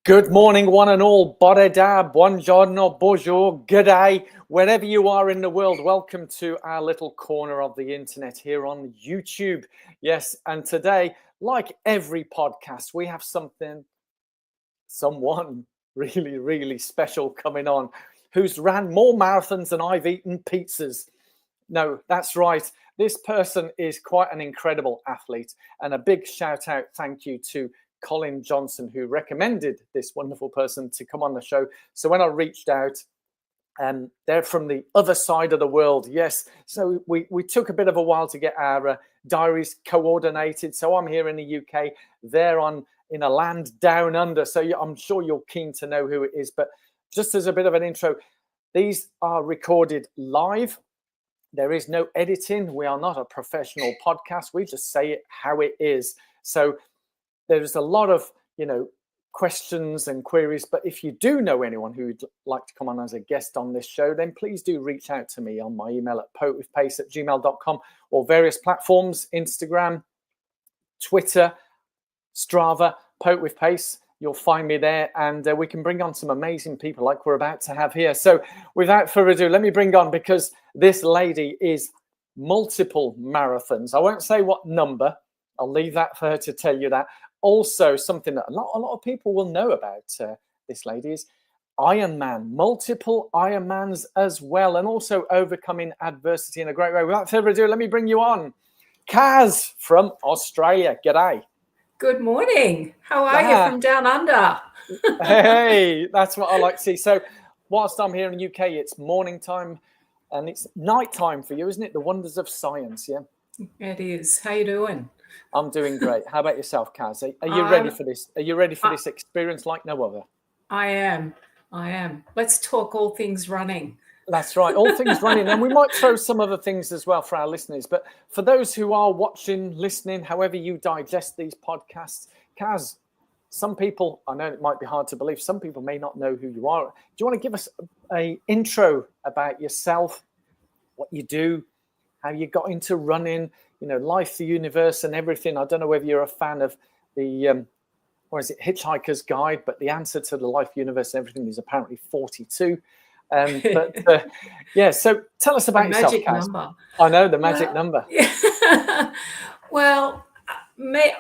Good morning, one and all. Bore da, buongiorno, bonjour, g'day, wherever you are in the world. Welcome to our little corner of the internet here on YouTube. Yes, and today, like every podcast, we have someone really, really special coming on who's ran more marathons than I've eaten pizzas. No, that's right. This person is quite an incredible athlete, and a big shout out, thank you to Colin Johnson, who recommended this wonderful person to come on the show. So when I reached out, they're from the other side of the world. Yes. So we took a bit of a while to get our diaries coordinated. So I'm here in the UK, they're in a land down under. So I'm sure you're keen to know who it is. But just as a bit of an intro, these are recorded live. There is no editing. We are not a professional podcast. We just say it how it is. So there's a lot of, questions and queries. But if you do know anyone who'd like to come on as a guest on this show, then please do reach out to me on my email at poetwithpace@gmail.com or various platforms, Instagram, Twitter, Strava, Poet with Pace. You'll find me there, and we can bring on some amazing people like we're about to have here. So without further ado, let me bring on, because this lady is multiple marathons. I won't say what number. I'll leave that for her to tell you that. Also, something that a lot of people will know about this lady is Ironman, multiple Ironmans as well, and also overcoming adversity in a great way. Without further ado, let me bring you on, Kaz from Australia. G'day. Good morning. How are you from down under? Hey, that's what I like to see. So whilst I'm here in the UK, it's morning time and it's night time for you, isn't it? The wonders of science, yeah? It is. How you doing? I'm doing great. How about yourself, Kaz? Are you ready for this? Are you ready for this experience like no other? I am. Let's talk all things running. That's right. All things running. And we might throw some other things as well for our listeners. But for those who are watching, listening, however you digest these podcasts, Kaz, some people, I know it might be hard to believe, some people may not know who you are. Do you want to give us an intro about yourself, what you do, how you got into running, life, the universe and everything? I don't know whether you're a fan of the, or is it Hitchhiker's Guide? But the answer to the life, universe and everything is apparently 42. So tell us about yourself, magic Kaz. Number. I know, the magic number. Yeah. Well,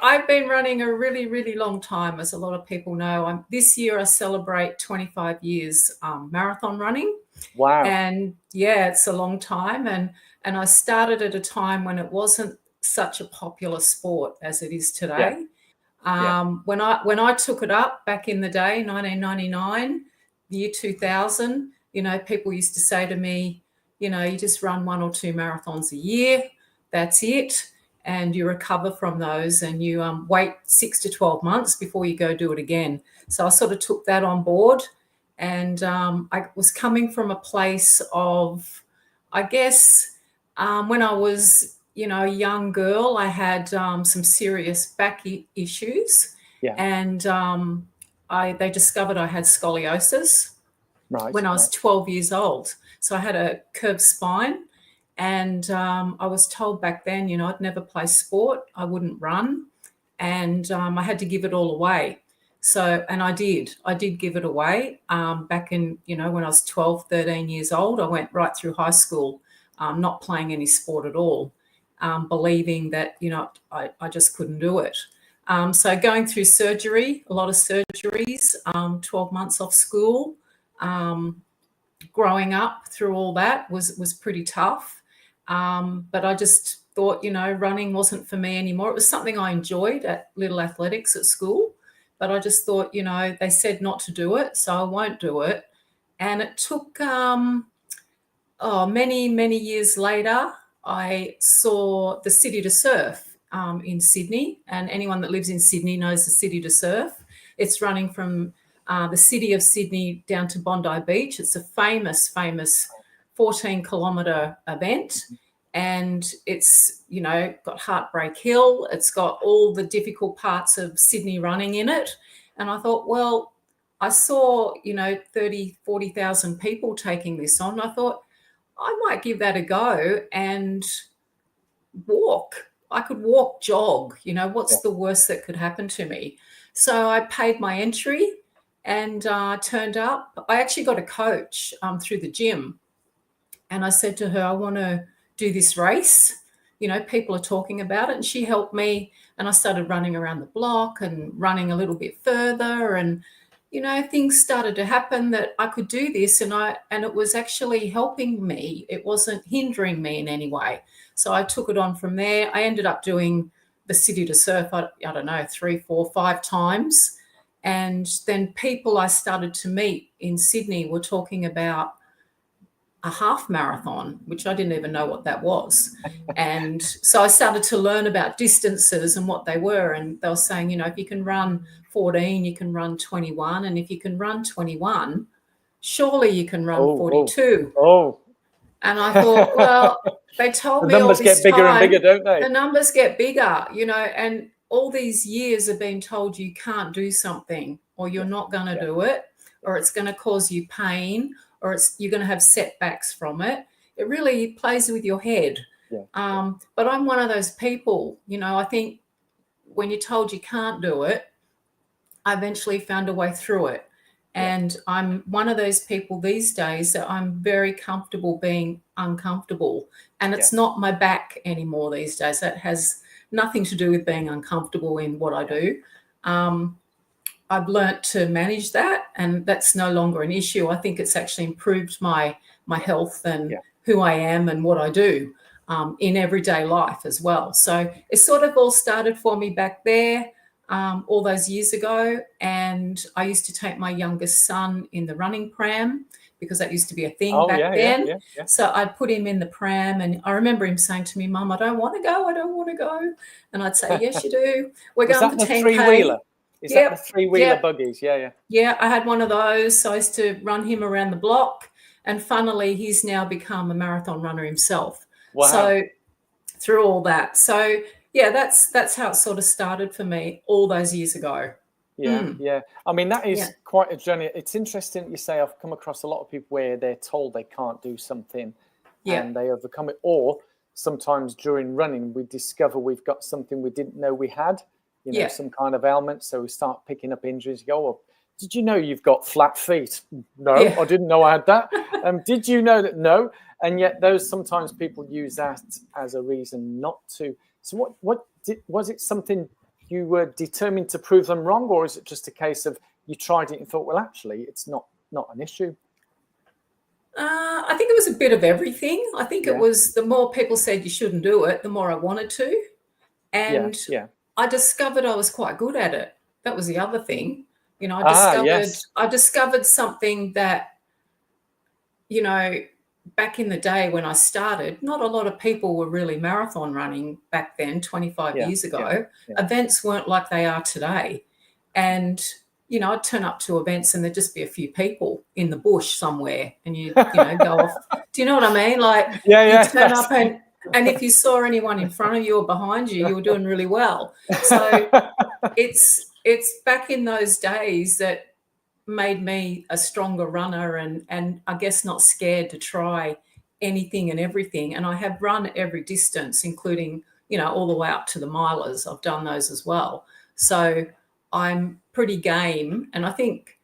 I've been running a really, really long time, as a lot of people know. This year I celebrate 25 years marathon running. Wow. And yeah, it's a long time. And I started at a time when it wasn't such a popular sport as it is today. When I took it up back in the day, 1999, year 2000, people used to say to me, you just run 1 or 2 marathons a year, that's it. And you recover from those and you wait 6 to 12 months before you go do it again. So I sort of took that on board. And I was coming from a place of, I guess, when I was, a young girl, I had some serious back issues. Yeah. And they discovered I had scoliosis when I was 12 years old. So I had a curved spine. And I was told back then, I'd never play sport, I wouldn't run, and I had to give it all away. So, and I did give it away back in, when I was 12, 13 years old. I went right through high school, not playing any sport at all, believing that, I just couldn't do it. So going through surgery, a lot of surgeries, 12 months off school, growing up through all that was pretty tough. But I just thought, running wasn't for me anymore. It was something I enjoyed at little athletics at school, but I just thought, they said not to do it, so I won't do it. And it took many, many years later, I saw the City to Surf in Sydney, and anyone that lives in Sydney knows the City to Surf. It's running from the city of Sydney down to Bondi Beach. It's a famous 14-kilometre event, and it's, got Heartbreak Hill. It's got all the difficult parts of Sydney running in it. And I thought, well, I saw, 30, 40,000 people taking this on. I thought, I might give that a go and walk. I could walk, jog, what's the worst that could happen to me? So I paid my entry and turned up. I actually got a coach through the gym, and I said to her, I want to do this race. You know, people are talking about it, and she helped me. And I started running around the block and running a little bit further, and you know, things started to happen that I could do this, and it was actually helping me. It wasn't hindering me in any way. So I took it on from there. I ended up doing the City to Surf, I don't know, 3, 4, 5 times. And then people I started to meet in Sydney were talking about a half marathon, which I didn't even know what that was. And so I started to learn about distances and what they were. And they were saying, you know, if you can run 14, you can run 21. And if you can run 21, surely you can run 42. And I thought, well, they told me all this time. The numbers get bigger and bigger, don't they? The numbers get bigger, you know, and all these years have been told you can't do something, or you're not going to do it, or it's going to cause you pain, or you're going to have setbacks from it. It really plays with your head. But I'm one of those people, you know, I think when you're told you can't do it, I eventually found a way through it. And I'm one of those people these days that I'm very comfortable being uncomfortable. And it's not my back anymore these days. That has nothing to do with being uncomfortable in what I do. I've learnt to manage that, and that's no longer an issue. I think it's actually improved my health and who I am and what I do in everyday life as well. So it sort of all started for me back there all those years ago. And I used to take my youngest son in the running pram, because that used to be a thing back then. So I'd put him in the pram, and I remember him saying to me, Mum, I don't want to go. I don't want to go. And I'd say, yes, you do. We're going for 10K. Three-wheeler? Is that the three-wheeler buggies? Yeah, I had one of those. So I used to run him around the block. And funnily, he's now become a marathon runner himself. Wow. So through all that. So, yeah, that's how it sort of started for me all those years ago. Yeah. I mean, that is quite a journey. It's interesting you say I've come across a lot of people where they're told they can't do something and they overcome it. Or sometimes during running, we discover we've got something we didn't know we had, you know, some kind of ailment. So we start picking up injuries. You go, well, did you know you've got flat feet? No, I didn't know I had that. Did you know that? No. And yet sometimes people use that as a reason not to. So was it something you were determined to prove them wrong, or is it just a case of you tried it and thought, well, actually, it's not an issue? I think it was a bit of everything. I think it was, the more people said you shouldn't do it, the more I wanted to. And I discovered I was quite good at it. That was the other thing. You know, I discovered something that, you know, back in the day when I started, not a lot of people were really marathon running back then, 25 years ago. Events weren't like they are today. And, you know, I'd turn up to events and there'd just be a few people in the bush somewhere, and you know, go off. Do you know what I mean? Like, you turn up and if you saw anyone in front of you or behind you, you were doing really well. So it's back in those days that made me a stronger runner, and I guess not scared to try anything and everything. And I have run every distance, including, you know, all the way up to the milers. I've done those as well. So I'm pretty game. And I think,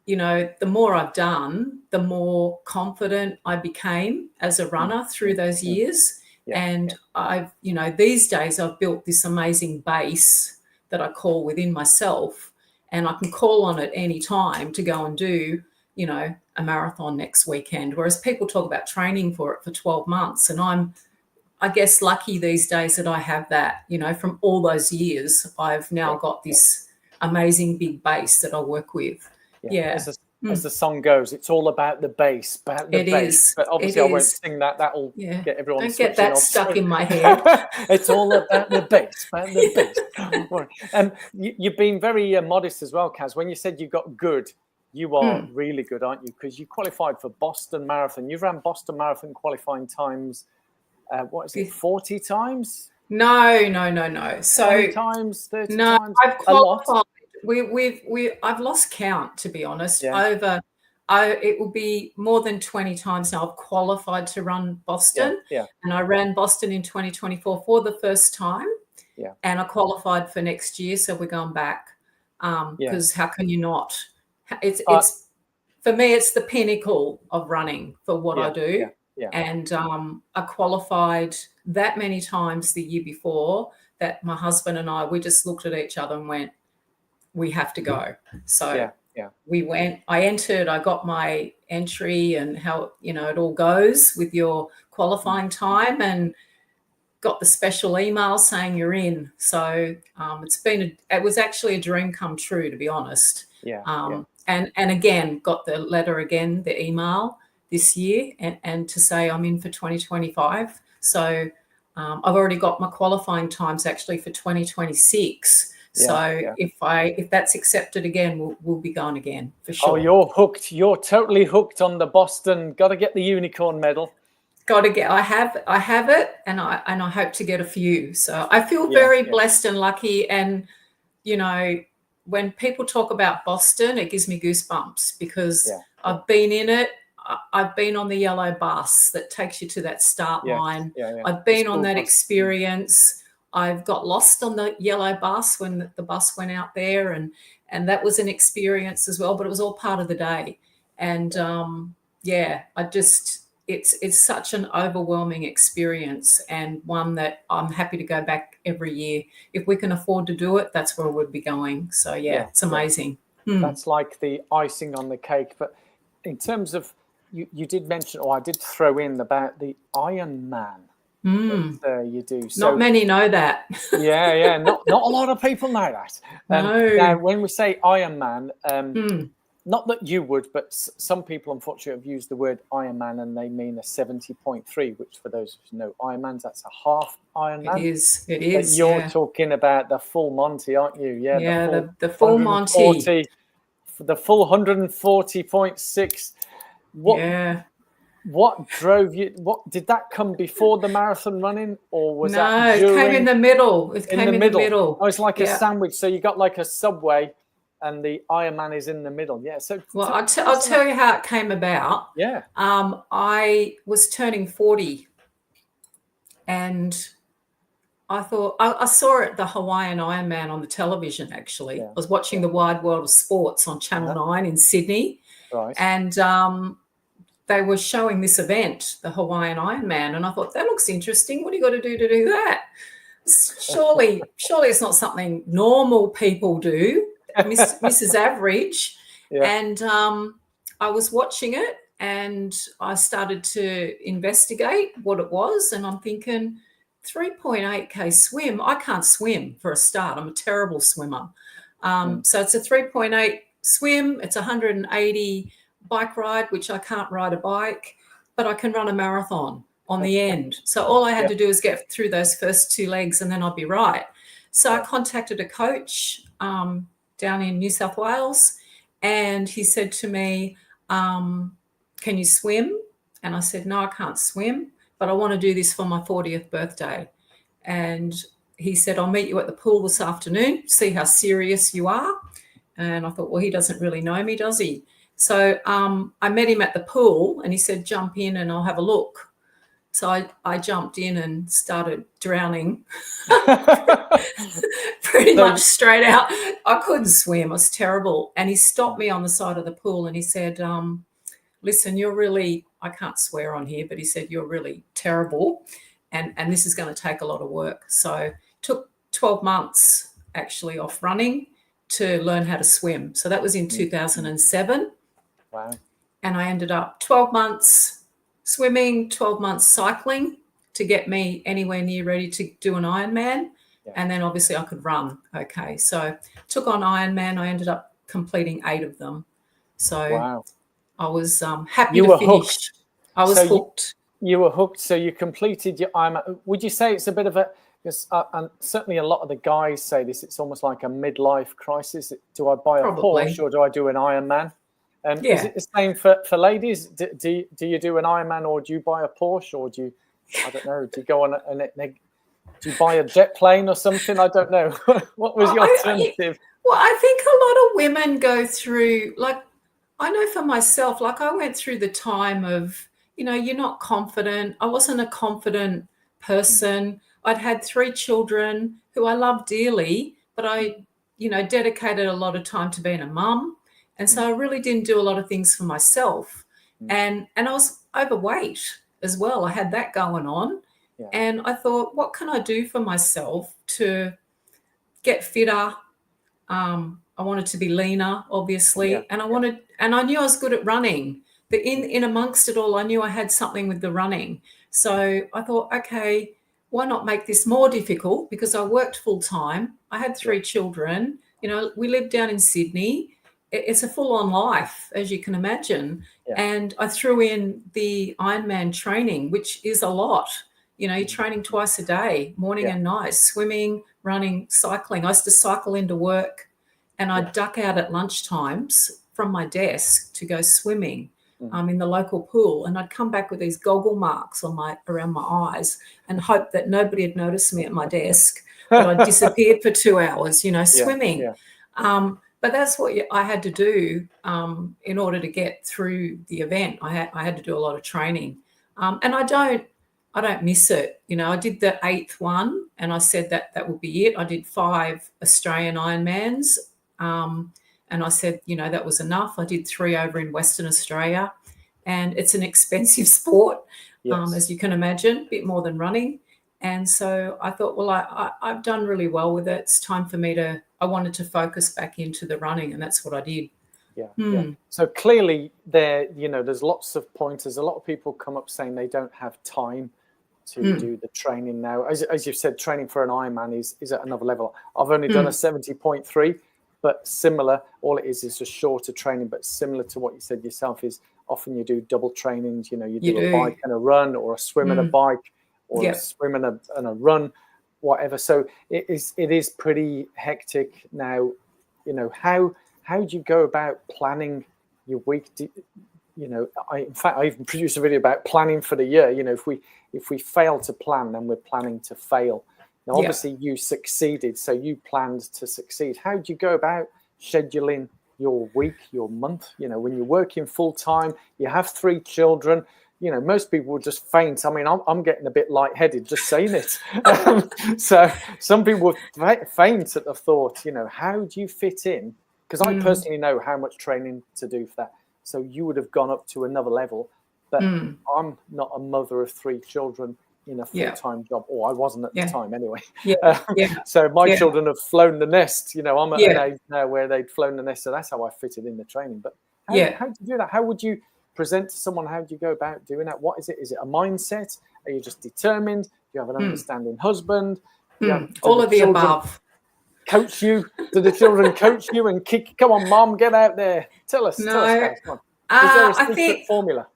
you know, the more I've done, the more confident I became as a runner through those years. And I've, you know, these days I've built this amazing base that I call within myself. And I can call on it any time to go and do, you know, a marathon next weekend. Whereas people talk about training for it for 12 months. And I'm, I guess, lucky these days that I have that, you know, from all those years. I've now got this amazing big base that I work with. As the song goes, it's all about the bass, It is. But obviously I won't sing that. That'll get everyone. Don't get that stuck in my head. It's all about the bass, And you've been very modest as well, Kaz. When you said you got good, you are really good, aren't you? Because you qualified for Boston Marathon. You've ran Boston Marathon qualifying times. What is it? 40 times? No. So 20 times, 30 times. I've qualified. I've lost count, to be honest. It will be more than 20 times now I've qualified to run Boston. And I ran Boston in 2024 for the first time. And I qualified for next year, so we're going back. Because how can you not it's for me, it's the pinnacle of running for what I do. Yeah. And I qualified that many times the year before that my husband and we just looked at each other and went, we have to go. So we went, I entered, I got my entry and how, it all goes with your qualifying time, and got the special email saying you're in. So it was actually a dream come true, to be honest. And again, got the letter again, the email this year, and to say I'm in for 2025. So I've already got my qualifying times actually for 2026. If that's accepted again, we'll be going again for sure. Oh, you're hooked. You're totally hooked on the Boston. Got to get the unicorn medal. Got to get. I have it, and I hope to get a few. So I feel very blessed and lucky. And when people talk about Boston, it gives me goosebumps because I've been in it. I've been on the yellow bus that takes you to that start line. I've been on that experience. I've got lost on the yellow bus when the bus went out there, and that was an experience as well. But it was all part of the day, and it's such an overwhelming experience, and one that I'm happy to go back every year. If we can afford to do it, that's where we'll be going. So it's amazing. That's like the icing on the cake. But in terms of you did mention, or I did throw in about the Ironman. You do. So, not many know that. Not a lot of people know that. No. Now, when we say Ironman, not that you would, but some people unfortunately have used the word Ironman and they mean a 70.3, which for those who know Ironmans, that's a half Ironman. It is. But you're talking about the full Monty, aren't you? Yeah, the full Monty. The full 140.6. What drove you? What did that come before the marathon running, or was that during? No, it came in the middle. It came in the middle. Oh, it's like a sandwich. So you got like a Subway, and the Ironman is in the middle. Yeah. So I'll tell you how it came about. Yeah. I was turning 40, and I thought I saw it, the Hawaiian Ironman on the television. Actually, I was watching the Wide World of Sports on Channel 9 in Sydney, right? And they were showing this event, the Hawaiian Ironman, and I thought, that looks interesting. What do you got to do that? Surely it's not something normal people do, Mrs. Average. And I was watching it, and I started to investigate what it was, and I'm thinking, 3.8K swim. I can't swim for a start. I'm a terrible swimmer. So it's a 3.8 swim. It's 180 bike ride, which I can't ride a bike, but I can run a marathon on the end. So all I had to do is get through those first two legs, and then I'd be right. So I contacted a coach down in New South Wales, and he said to me, can you swim? And I said, no, I can't swim, but I want to do this for my 40th birthday. And he said, I'll meet you at the pool this afternoon, see how serious you are. And I thought, well, he doesn't really know me, does he? So I met him at the pool, and he said, jump in and I'll have a look. So I jumped in and started drowning pretty much straight out. I couldn't swim. I was terrible. And he stopped me on the side of the pool, and he said, listen, you're really, I can't swear on here, but he said, you're really terrible, and this is going to take a lot of work. So it took 12 months actually off running to learn how to swim. So that was in 2007. Wow. And I ended up 12 months swimming, 12 months cycling to get me anywhere near ready to do an Ironman. And then obviously I could run. Okay. So took on Ironman. I ended up completing 8 of them. So I was happy to finish. Hooked. I was hooked. You were hooked. So you completed your Ironman. Would you say it's a bit of a, because and certainly a lot of the guys say this, it's almost like a midlife crisis. Do I buy a Porsche or do I do an Ironman? Is it the same for ladies? Do you do an Ironman, or do you buy a Porsche, or do you, I don't know, do you go on do you buy a jet plane or something? I don't know. What was your alternative? Well, I think a lot of women go through, like, I know for myself, like I went through the time of, you're not confident. I wasn't a confident person. I'd had 3 children who I loved dearly, but I, dedicated a lot of time to being a mum. And so I really didn't do a lot of things for myself. And I was overweight as well. I had that going on. Yeah. And I thought, what can I do for myself to get fitter? I wanted to be leaner, obviously, and I knew I was good at running. But in amongst it all, I knew I had something with the running. So I thought, okay, why not make this more difficult? Because I worked full time. I had 3 children. We lived down in Sydney. It's a full-on life, as you can imagine. Yeah. And I threw in the Ironman training, which is a lot. You're training twice a day, morning and night, swimming, running, cycling. I used to cycle into work, and I'd duck out at lunchtimes from my desk to go swimming in the local pool. And I'd come back with these goggle marks around my eyes and hope that nobody had noticed me at my desk, but I disappeared for 2 hours, swimming. Yeah. But that's what I had to do in order to get through the event. I had to do a lot of training. And I don't miss it. I did the 8th one and I said that would be it. I did 5 Australian Ironmans and I said, that was enough. I did 3 over in Western Australia, and it's an expensive sport, as you can imagine, a bit more than running. And so I thought, well, I've done really well with it. It's time for me I wanted to focus back into the running, and that's what I did. Yeah. So clearly there's lots of pointers. A lot of people come up saying they don't have time to do the training now. As you've said, training for an Ironman is at another level. I've only done a 70.3, but similar. All it is just shorter training, but similar to what you said yourself is often you do double trainings. You do a bike and a run, or a swim and a bike, or a swim and a run, whatever. So it is pretty hectic now. How do you go about planning your week? In fact, I even produced a video about planning for the year. If we fail to plan, then we're planning to fail. Now, obviously, you succeeded, so you planned to succeed. How do you go about scheduling your week, your month? When you're working full time, you have 3 children. Most people would just faint. I mean, I'm getting a bit lightheaded just saying it. So some people would faint at the thought. How do you fit in? Because I personally know how much training to do for that. So you would have gone up to another level. But I'm not a mother of 3 children in a full-time job. Or I wasn't at the time anyway. So my children have flown the nest. I'm at an age now where they'd flown the nest. So that's how I fitted in the training. But how do you do that? How would you present to someone? How do you go about doing that? What is it? Is it a mindset? Are you just determined? Do you have an understanding husband? All of the above. Coach you? Do the children coach you and kick? Come on, Mom, get out there. Tell us, guys. Come on. Is there a secret formula?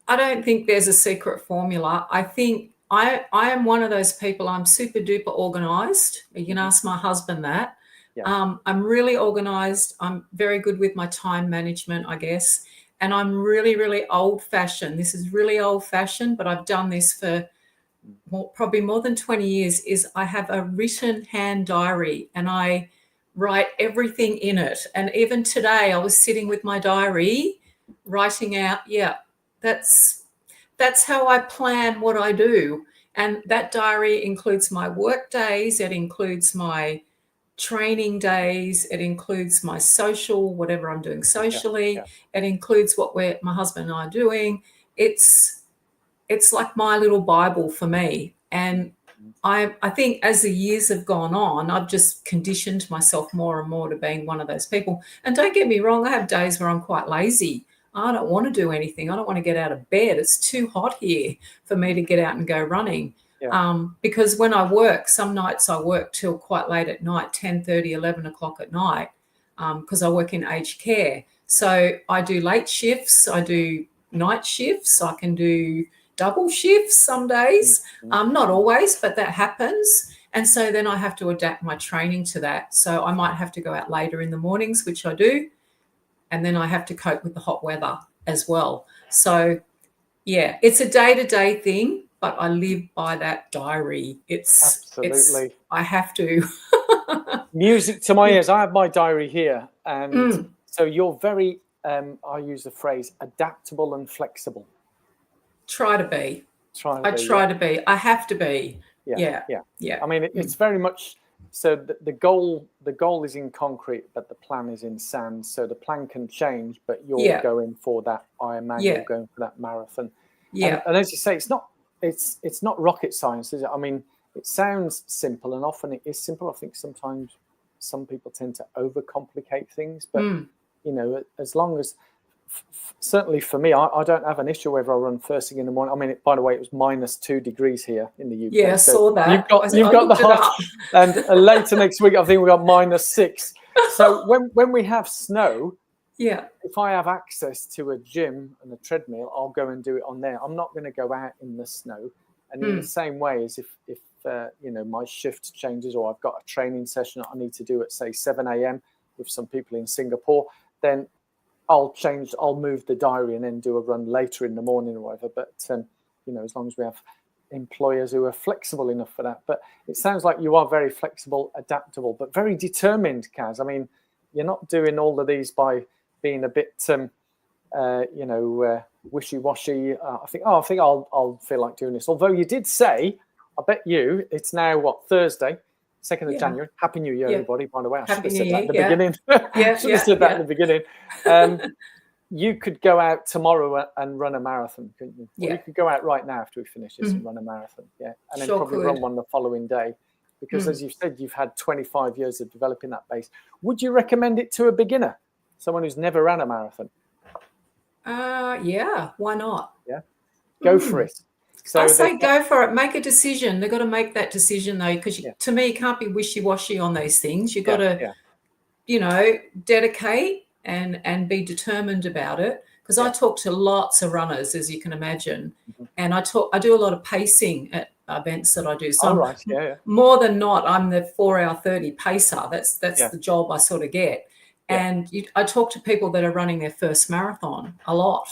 I don't think there's a secret formula. I think I am one of those people. I'm super duper organized. You can ask my husband that. I'm really organized. I'm very good with my time management, I guess. And I'm really, really old-fashioned. This is really old-fashioned, but I've done this for probably more than 20 years. Is I have a written hand diary and I write everything in it. And even today I was sitting with my diary writing out, that's how I plan what I do. And that diary includes my work days, it includes my training days, it includes my social, whatever I'm doing socially, it includes what my husband and I are doing. It's like my little Bible for me. And I think as the years have gone on, I've just conditioned myself more and more to being one of those people. And don't get me wrong, I have days where I'm quite lazy. I don't want to do anything. I don't want to get out of bed. It's too hot here for me to get out and go running. Because when I work, some nights I work till quite late at night, 10:30, 11 o'clock at night, because I work in aged care. So I do late shifts. I do night shifts. I can do double shifts some days, not always, but that happens. And so then I have to adapt my training to that. So I might have to go out later in the mornings, which I do. And then I have to cope with the hot weather as well. So, it's a day-to-day thing, but I live by that diary. Absolutely. I have to. Music to my ears. I have my diary here. And so you're very, I use the phrase, adaptable and flexible. Try to be. I try to be. I have to be. Yeah. I mean, it's very much So the goal is in concrete, but the plan is in sand. So the plan can change, but you're going for that Ironman, you're going for that marathon. Yeah. And as you say, it's not rocket science, is it? I mean, it sounds simple, and often it is simple. I think sometimes some people tend to overcomplicate things, but you know, as long as certainly for me, I don't have an issue whether I run first thing in the morning. I mean, by the way, it was -2 degrees here in the UK. Yeah, I saw that. You've got the hot, and later next week, I think we got -6. So when we have snow, if I have access to a gym and a treadmill, I'll go and do it on there. I'm not going to go out in the snow. And in the same way as if you know, my shift changes, or I've got a training session that I need to do at say 7 a.m. with some people in Singapore, then I'll move the diary and then do a run later in the morning or whatever. But you know, as long as we have employers who are flexible enough for that. But it sounds like you are very flexible, adaptable, but very determined, Kaz. I mean, you're not doing all of these by being a bit you know, wishy-washy. I think I'll feel like doing this. Although you did say, I bet you it's now what, Thursday, 2nd of January. Happy New Year, everybody. By the way, I should have said that at the beginning. Should have said that at the beginning. You could go out tomorrow and run a marathon, couldn't you? Or you could go out right now after we finish this and run a marathon. And then probably run one the following day. Because as you've said, you've had 25 years of developing that base. Would you recommend it to a beginner, someone who's never ran a marathon? Yeah, why not? Yeah, go for it. So I say go for it. Make a decision. They've got to make that decision though, because to me, you can't be wishy-washy on these things. You've got to, you know, dedicate and be determined about it. Because I talk to lots of runners, as you can imagine, and I do a lot of pacing at events that I do. So more than not, I'm the 4-hour 30 pacer. That's the job I sort of get. And I talk to people that are running their first marathon a lot.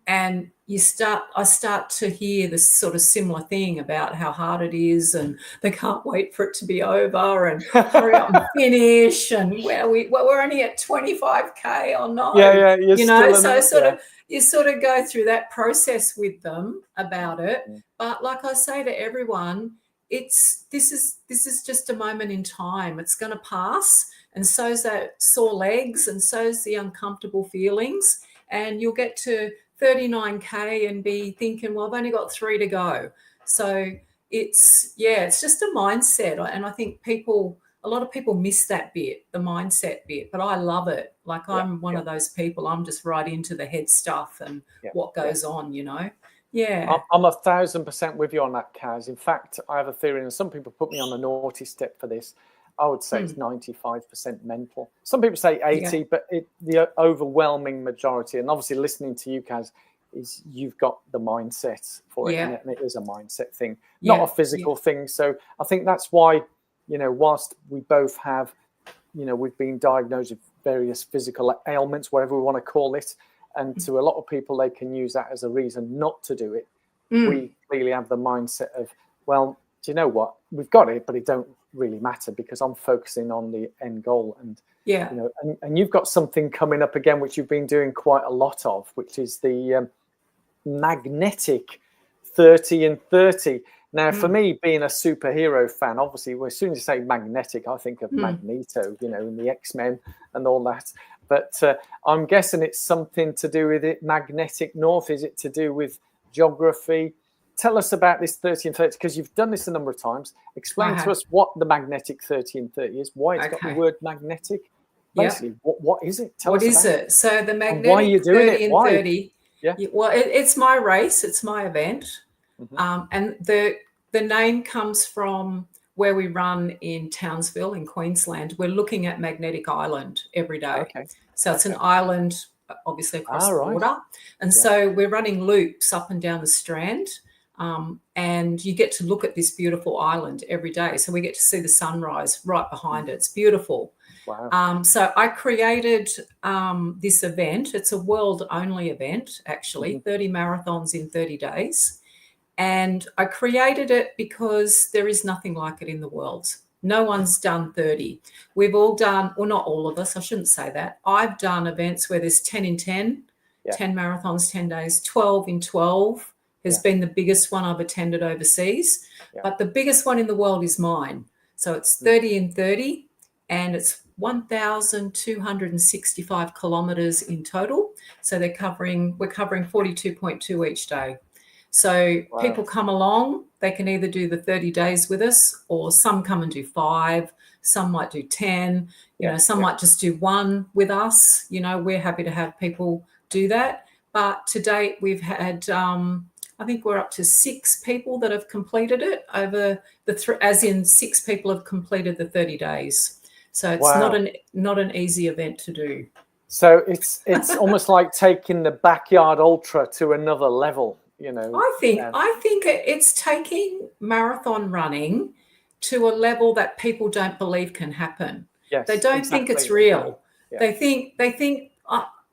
And I start to hear this sort of similar thing about how hard it is, and they can't wait for it to be over, and hurry up and finish, and we're only at 25k or not. You know, so you sort of go through that process with them about it. But like I say to everyone, this is just a moment in time. It's going to pass, and so's that sore legs, and so's the uncomfortable feelings, and you'll get to 39k and be thinking, well, I've only got 3 to go. So it's just a mindset. And I think a lot of people miss that bit, the mindset bit, but I love it. Like I'm one of those people, I'm just right into the head stuff and what goes on, you know? Yeah. I'm 1,000% with you on that, Kaz. In fact, I have a theory, and some people put me on the naughty step for this. I would say it's 95% mental. Some people say 80, but the overwhelming majority, and obviously listening to you, Kaz, is you've got the mindset for it, and it is a mindset thing, not a physical thing. So I think that's why, you know, whilst we both have, you know, we've been diagnosed with various physical ailments, whatever we want to call it, and to a lot of people, they can use that as a reason not to do it. We clearly have the mindset of, well, do you know what? We've got it, but it don't really matter because I'm focusing on the end goal. And you know, and you've got something coming up again, which you've been doing quite a lot of, which is the magnetic 30 and 30. Now, for me, being a superhero fan, obviously, as soon as you say magnetic, I think of Magneto, you know, and the X-Men and all that. But I'm guessing it's something to do with it. Magnetic North, is it to do with geography? Tell us about this 30 and 30, because you've done this a number of times. Explain to us what the magnetic 30 and 30 is, why it's got the word magnetic. Basically, what is it? Tell us about it. So the magnetic why are you doing 30 and 30. Well, it's my race. It's my event. And the name comes from where we run in Townsville in Queensland. We're looking at Magnetic Island every day. So it's an island, obviously, across the water. And so we're running loops up and down the Strand. And you get to look at this beautiful island every day. So we get to see the sunrise right behind it. It's beautiful. Wow. So I created this event. It's a world-only event, actually, 30 marathons in 30 days. And I created it because there is nothing like it in the world. No one's done 30. We've all done, well, not all of us, I shouldn't say that. I've done events where there's 10 in 10, 10 marathons, 10 days, 12 in 12 has been the biggest one I've attended overseas. But the biggest one in the world is mine. So it's 30 and 30, and it's 1,265 kilometres in total. So we're covering 42.2 each day. So people come along, they can either do the 30 days with us, or some come and do 5, some might do 10, some might just do 1 with us. We're happy to have people do that. But to date, we've had, I think we're up to 6 people that have completed it over as in 6 people have completed the 30 days. So it's not an easy event to do. So it's almost like taking the backyard ultra to another level. I think it's taking marathon running to a level that people don't believe can happen. Yes, they don't think it's real. Yeah. They think.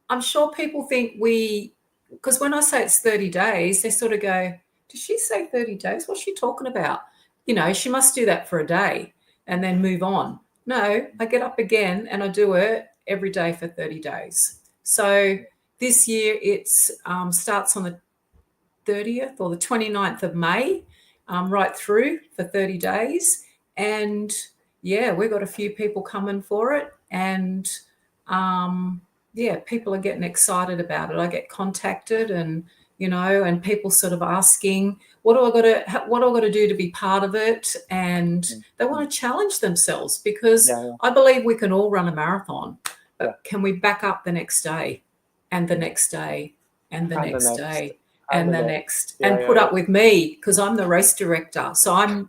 I'm sure people think because when I say it's 30 days, they sort of go, "Did she say 30 days? What's she talking about? She must do that for a day and then move on." No, I get up again and I do it every day for 30 days. So this year it starts on the 30th or the 29th of May, right through for 30 days. And we've got a few people coming for it. And people are getting excited about it. I get contacted and people sort of asking, what do I got to do to be part of it? And they want to challenge themselves, because I believe we can all run a marathon, but can we back up the next day and the next day and the next day and the next, and put up with me, because I'm the race director. So I'm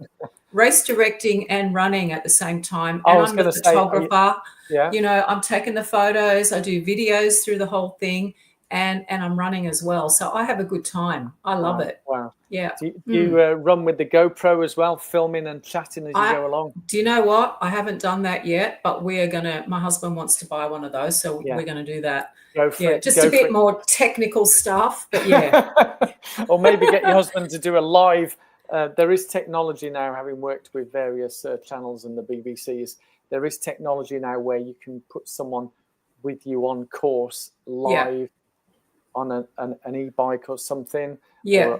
race directing and running at the same time. And I'm the photographer. I'm taking the photos. I do videos through the whole thing, and I'm running as well. So I have a good time. I love it. Wow. Yeah. Do you run with the GoPro as well, filming and chatting as you go along? Do you know what? I haven't done that yet, but my husband wants to buy one of those, so we're going to do that. Go for it. Just a bit more technical stuff, but or maybe get your husband to do a live. There is technology now, having worked with various channels and the BBCs, there is technology now where you can put someone with you on course live on an e-bike or something,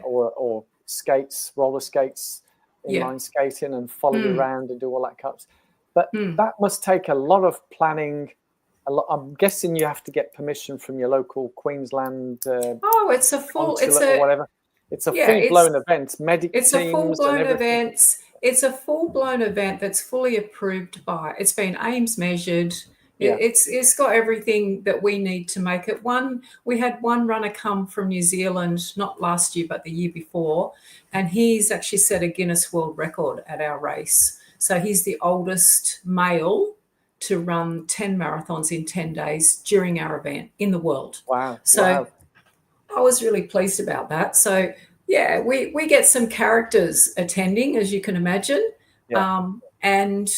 or skates, roller skates, inline skating, and follow you around and do all that cups. But that must take a lot of planning. I'm guessing you have to get permission from your local Queensland. It's a full. It's a whatever. It's a full-blown event. It's a full-blown event. It's a full-blown event that's fully approved by. It's been AIMS measured. It's got everything that we need to make it. We had one runner come from New Zealand, not last year, but the year before, and he's actually set a Guinness World Record at our race. So he's the oldest male to run 10 marathons in 10 days during our event in the world. Wow. So I was really pleased about that. So we get some characters attending, as you can imagine. And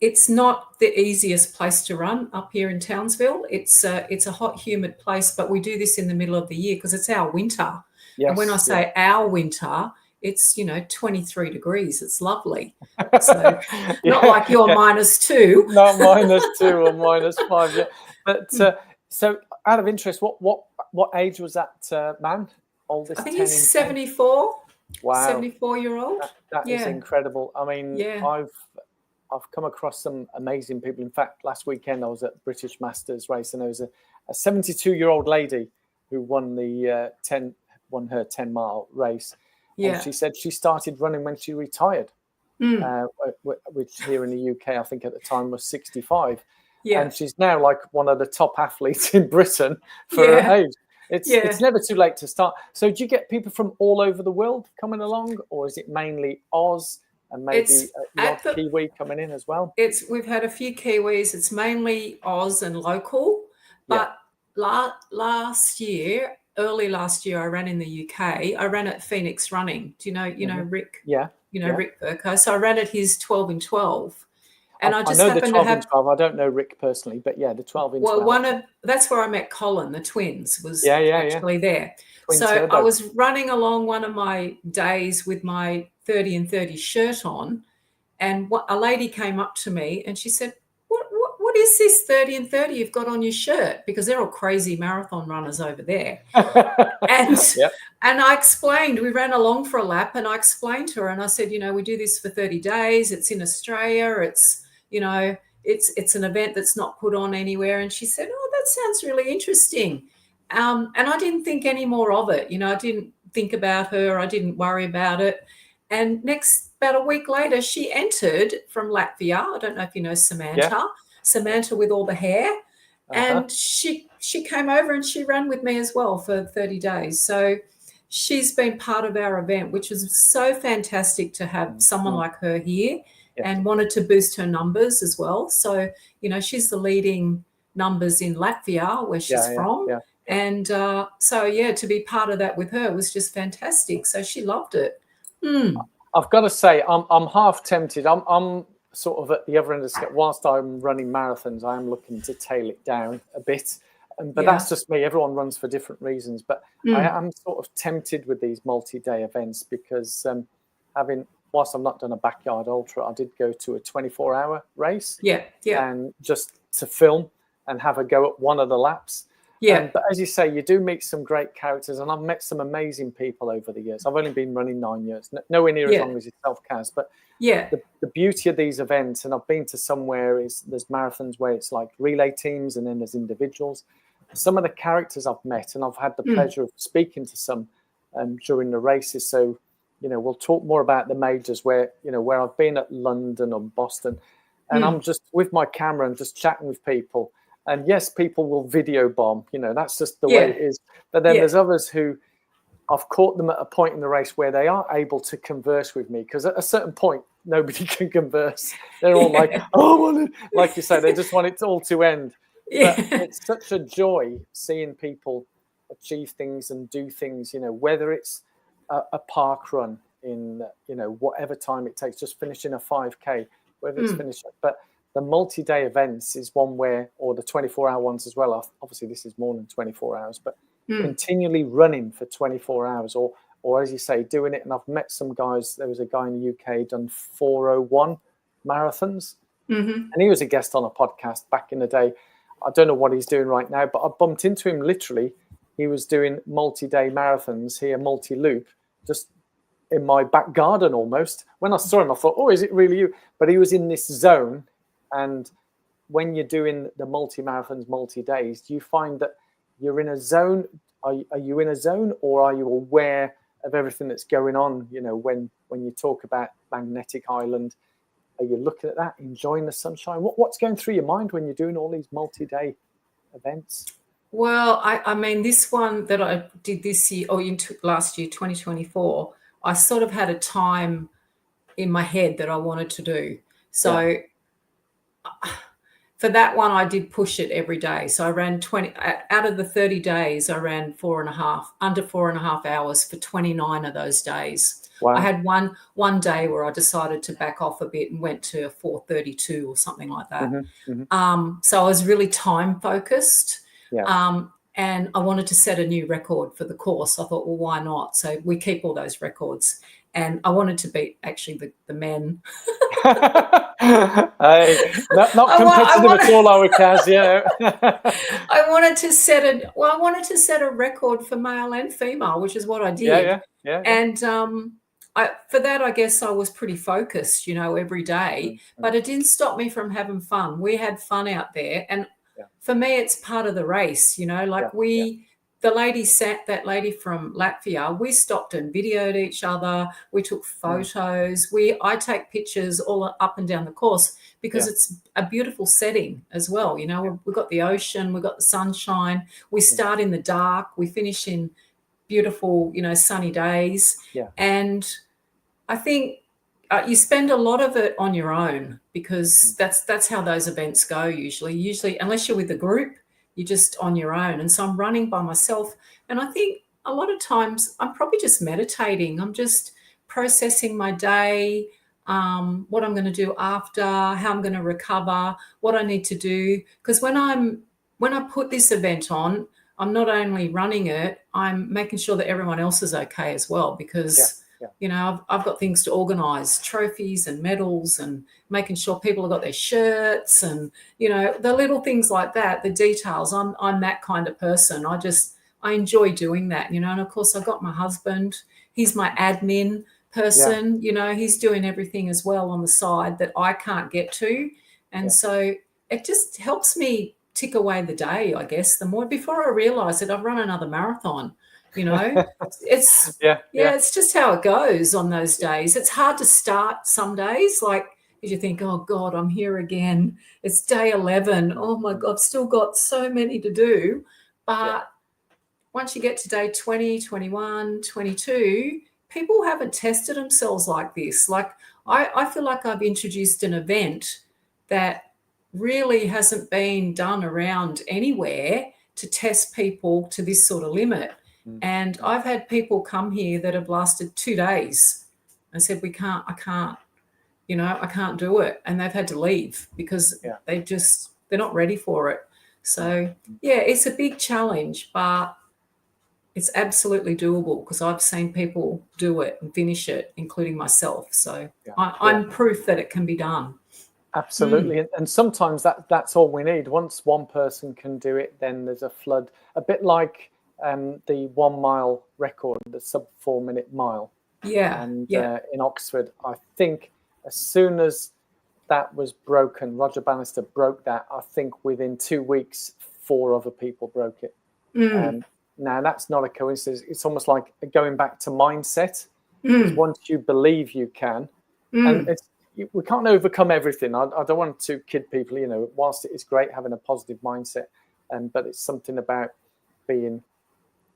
it's not the easiest place to run up here in Townsville. It's a hot, humid place, but we do this in the middle of the year because it's our winter. And when I say our winter, it's 23 degrees. It's lovely. So not like you're -2. Not -2 or -5 yet. But so out of interest, what age was that man? Oldest? I think he's 74. Wow. 74-year-old. That is incredible. I mean, I've come across some amazing people. In fact, last weekend I was at British Masters race, and there was a 72-year-old lady who won her 10-mile race. And she said she started running when she retired, which here in the UK, I think at the time was 65. And she's now like one of the top athletes in Britain for her age. It's never too late to start. So do you get people from all over the world coming along, or is it mainly Oz and maybe a Kiwi coming in as well? We've had a few Kiwis. It's mainly Oz and local. But early last year, I ran in the UK. I ran at Phoenix Running. Do you know Rick? Rick Burko. So I ran at his 12 and 12. And I just happened to have 12. I don't know Rick personally, but the 12 in 12. Well, that's where I met Colin, the twins, was actually there. Twin turbo. I was running along one of my days with my 30 and 30 shirt on, and a lady came up to me and she said, what is this 30 and 30 you've got on your shirt? Because they're all crazy marathon runners over there. And And I explained, we ran along for a lap, and I explained to her, and I said, we do this for 30 days. It's in Australia. It's, it's an event that's not put on anywhere. And she said, oh, that sounds really interesting. And I didn't think any more of it. I didn't think about her. I didn't worry about it. And about a week later, she entered from Latvia. I don't know if you know Samantha. Samantha with all the hair. And she came over and she ran with me as well for 30 days. So she's been part of our event, which was so fantastic to have someone like her here, and wanted to boost her numbers as well. So, she's the leading numbers in Latvia, where she's from. And to be part of that with her was just fantastic. So she loved it. I've got to say, I'm half tempted. I'm sort of at the other end of the scale. Whilst I'm running marathons, I am looking to tail it down a bit. But that's just me. Everyone runs for different reasons. But I am sort of tempted with these multi-day events because whilst I've not done a backyard ultra, I did go to a 24-hour race. And just to film and have a go at one of the laps. But as you say, you do meet some great characters, and I've met some amazing people over the years. I've only been running 9 years, nowhere near as long as yourself, Kaz. But the beauty of these events, and I've been to somewhere, is there's marathons where it's like relay teams, and then there's individuals. Some of the characters I've met, and I've had the pleasure of speaking to some during the races. So, we'll talk more about the majors where I've been at London or Boston, and I'm just with my camera and just chatting with people. And yes, people will video bomb, that's just the way it is. But then there's others who I've caught them at a point in the race where they are able to converse with me, because at a certain point, nobody can converse. They're all like, oh, like you say, they just want it all to end. But it's such a joy seeing people achieve things and do things, whether it's a park run in, whatever time it takes, just finishing a 5K, whether it's finished. But the multi-day events is one where, or the 24-hour ones as well. Obviously, this is more than 24 hours, but continually running for 24 hours or as you say, doing it. And I've met some guys. There was a guy in the UK done 401 marathons, and he was a guest on a podcast back in the day. I don't know what he's doing right now, but I bumped into him literally. He was doing multi-day marathons here, multi-loop, just in my back garden almost. When I saw him, I thought, oh, is it really you? But he was in this zone. And when you're doing the multi-marathons, multi-days, do you find that you're in a zone? Are you in a zone, or are you aware of everything that's going on? When you talk about Magnetic Island, are you looking at that, enjoying the sunshine? What's going through your mind when you're doing all these multi-day events? Well, I mean, this one that I did this year, or last year, 2024, I sort of had a time in my head that I wanted to do. So for that one, I did push it every day. So I ran 20 out of the 30 days. I ran under 4.5 hours for 29 of those days. Wow. I had one day where I decided to back off a bit and went to 4:32 or something like that. So I was really time focused. And I wanted to set a new record for the course. I thought, well, why not? So we keep all those records. And I wanted to beat actually the men. Not competitive at all, Kaz. I wanted to set a record for male and female, which is what I did. And for that, I guess I was pretty focused, every day. But it didn't stop me from having fun. We had fun out there, and for me, it's part of the race. The that lady from Latvia, we stopped and videoed each other. We took photos. I take pictures all up and down the course because it's a beautiful setting as well. We've got the ocean, we've got the sunshine. We start in the dark, we finish in beautiful, sunny days. And I think you spend a lot of it on your own, because that's how those events go usually, unless you're with a group. You're just on your own. And so I'm running by myself. And I think a lot of times I'm probably just meditating. I'm just processing my day, what I'm going to do after, how I'm going to recover, what I need to do. Because when I put this event on, I'm not only running it, I'm making sure that everyone else is okay as well, because I've got things to organise, trophies and medals, and making sure people have got their shirts and, the little things like that, the details. I'm that kind of person. I just I enjoy doing that, you know. And of course, I've got my husband. He's my admin person, you know. He's doing everything as well on the side that I can't get to. And so it just helps me tick away the day, I guess. The more, before I realize it, I've run another marathon, you know. It's it's just how it goes on those days. It's hard to start some days, like, you think, oh God, I'm here again. It's day 11. Oh my God, I've still got so many to do. But once you get to day 20, 21, 22, people haven't tested themselves like this. Like, I feel like I've introduced an event that really hasn't been done around anywhere to test people to this sort of limit. And I've had people come here that have lasted 2 days and said, I can't, you know, I can't do it. And they've had to leave because they're not ready for it. So, it's a big challenge, but it's absolutely doable because I've seen people do it and finish it, including myself. So I'm proof that it can be done. Absolutely. And sometimes that's all we need. Once one person can do it, then there's a flood, a bit like the 1 mile record, the sub 4 minute mile. And in Oxford, I think as soon as that was broken, Roger Bannister broke that, I think within 2 weeks, 4 other people broke it. Now, that's not a coincidence. It's almost like going back to mindset. Once you believe you can, and we can't overcome everything. I don't want to kid people, you know, whilst it is great having a positive mindset, but it's something about being,